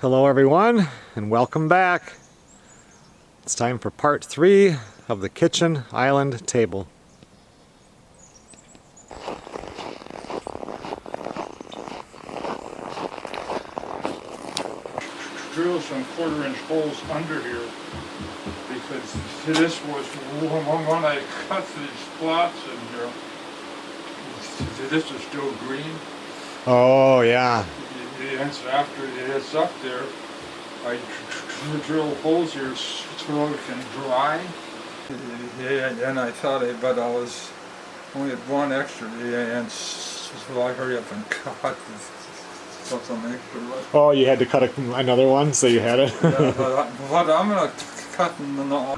Hello everyone, and welcome back. It's time for part 3 of the kitchen island table. Drill some 1/4-inch holes under here because this was one I cut these plots in here. This is still green. Oh yeah. And so after it's up there, I drill holes here so it can dry. Yeah, and I thought I was only had one extra, and so I hurry up and cut some extra. Oh, you had to cut another one, so you had it? Yeah, but I'm gonna cut the.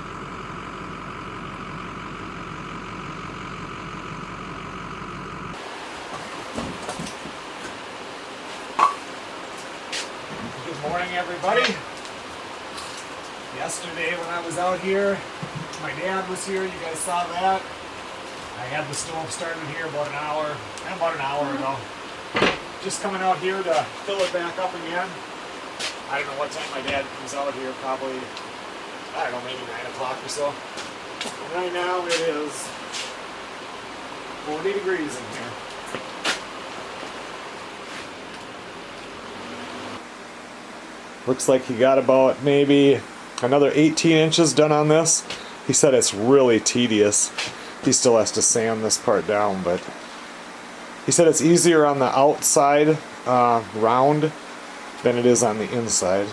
Good morning everybody. Yesterday when I was out here, my dad was here, you guys saw that. I had the stove started here about an hour ago. Just coming out here to fill it back up again. I don't know what time my dad comes out here, probably, I don't know, maybe 9 o'clock or so. And right now it is 40 degrees in here. Looks like he got about maybe another 18 inches done on this. He said it's really tedious. He still has to sand this part down, but he said it's easier on the outside round than it is on the inside.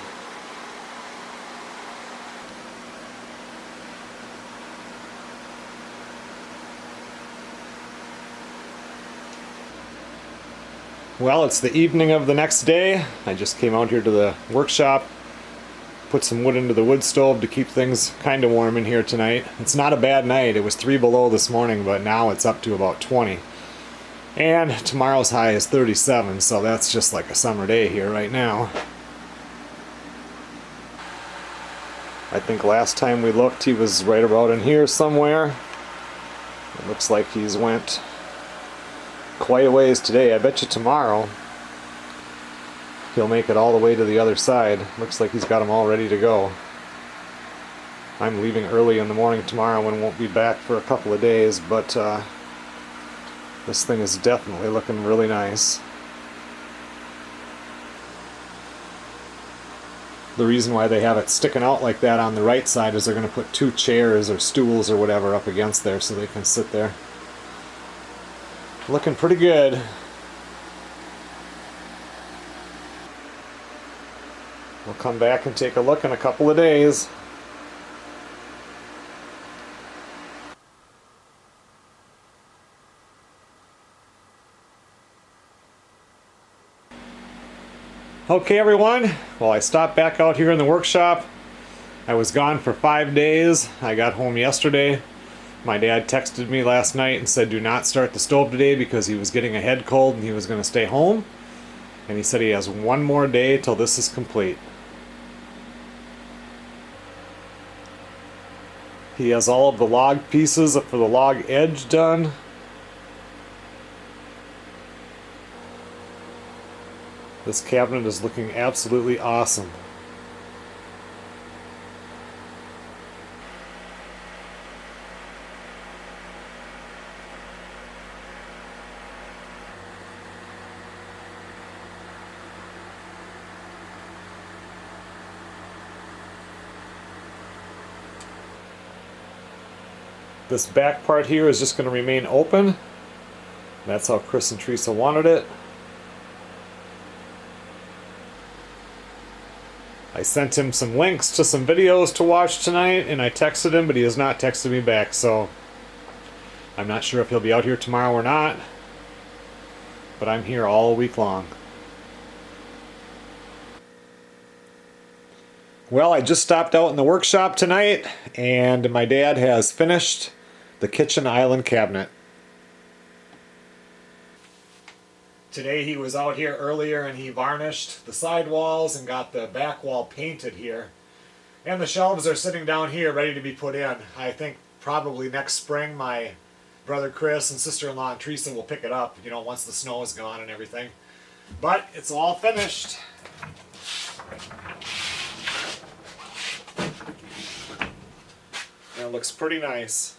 Well, it's the evening of the next day. I just came out here to the workshop, put some wood into the wood stove to keep things kind of warm in here tonight. It's not a bad night. It was 3 below this morning, but now it's up to about 20. And tomorrow's high is 37, so that's just like a summer day here right now. I think last time we looked he was right about in here somewhere. It looks like he's went quite a ways today. I bet you tomorrow he'll make it all the way to the other side. Looks like he's got them all ready to go. I'm leaving early in the morning tomorrow and won't be back for a couple of days, but this thing is definitely looking really nice. The reason why they have it sticking out like that on the right side is they're going to put 2 chairs or stools or whatever up against there so they can sit there. Looking pretty good. We'll come back and take a look in a couple of days. Okay everyone, well I stopped back out here in the workshop. I was gone for 5 days. I got home yesterday. My dad texted me last night and said do not start the stove today because he was getting a head cold and he was going to stay home. And he said he has 1 more day till this is complete. He has all of the log pieces for the log edge done. This cabinet is looking absolutely awesome. This back part here is just going to remain open. That's how Chris and Teresa wanted it. I sent him some links to some videos to watch tonight, and I texted him, but he has not texted me back, so I'm not sure if he'll be out here tomorrow or not, but I'm here all week long. Well, I just stopped out in the workshop tonight, and my dad has finished the kitchen island cabinet. Today he was out here earlier and he varnished the side walls and got the back wall painted here. And the shelves are sitting down here ready to be put in. I think probably next spring my brother Chris and sister-in-law Teresa will pick it up, you know, once the snow is gone and everything. But it's all finished. That looks pretty nice.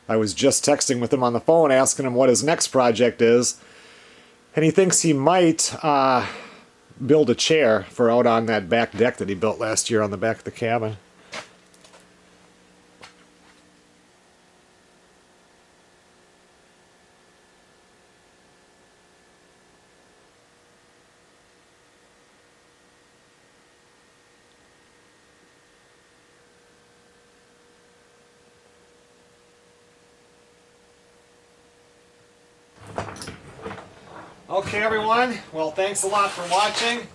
I was just texting with him on the phone asking him what his next project is. And he thinks he might build a chair for out on that back deck that he built last year on the back of the cabin. Okay, everyone. Well, thanks a lot for watching.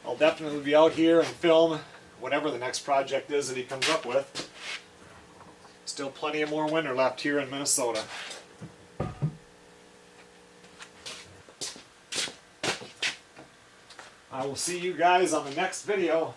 I'll definitely be out here and film whatever the next project is that he comes up with. Still plenty of more winter left here in Minnesota. I will see you guys on the next video.